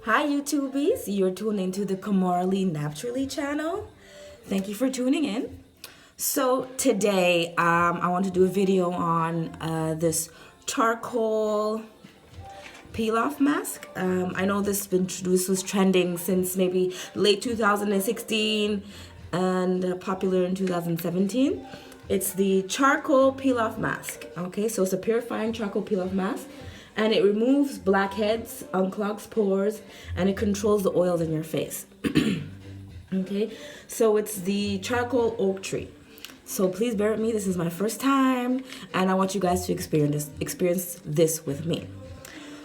Hi YouTubies, you're tuning to the Kamorally Naturally channel. Thank you for tuning in. So today I want to do a video on this charcoal peel-off mask. I know this was trending since maybe late 2016 and popular in 2017. It's the charcoal peel-off mask. Okay, so it's a purifying charcoal peel-off mask, and it removes blackheads, unclogs pores, and it controls the oils in your face. Okay, so it's the charcoal oak tree. So please bear with me. This is my first time, and I want you guys to experience this with me.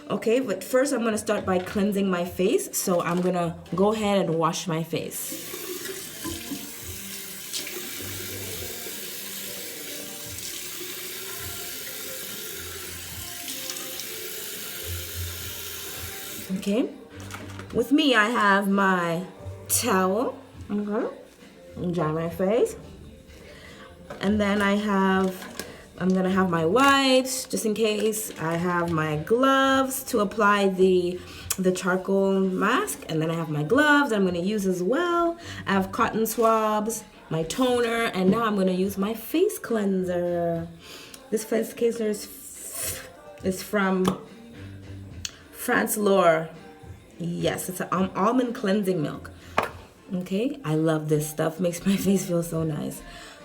Okay, but first I'm gonna start by cleansing my face. So I'm gonna go ahead and wash my face. Okay, with me I have my towel. Okay, dry my face, and then I'm gonna have my wipes just in case. I have my gloves to apply the charcoal mask, and then I have my gloves that I'm gonna use as well. I have cotton swabs, my toner, and now I'm gonna use my face cleanser. This face cleanser is from France Lore. Yes, it's an almond cleansing milk. Okay, I love this stuff. Makes my face feel so nice.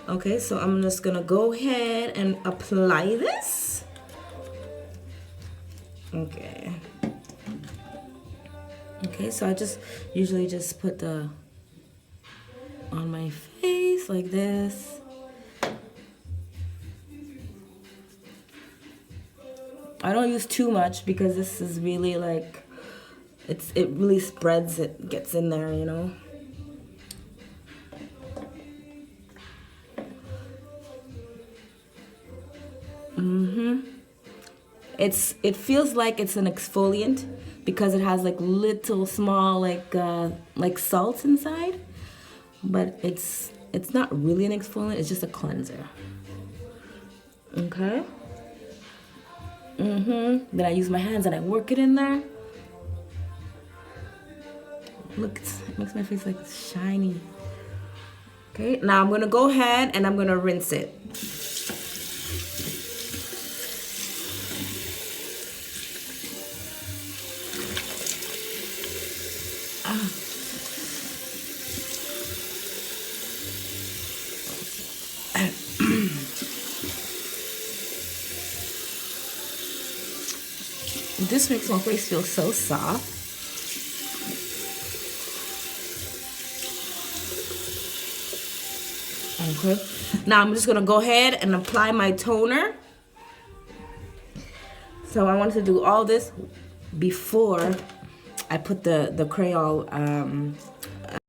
Okay, so I'm just gonna go ahead and apply this. Okay. Okay, so I usually just put on my face like this. I don't use too much because this is really like, it really spreads, it gets in there, you know. It feels like it's an exfoliant because it has like little small like salts inside, but it's not really an exfoliant. It's just a cleanser. Okay. Then I use my hands and I work it in there. Look, it makes my face like shiny. Okay, now I'm gonna go ahead and I'm gonna rinse it. This makes my face feel so soft. Okay, now I'm just gonna go ahead and apply my toner. So I want to do all this before I put the Crayola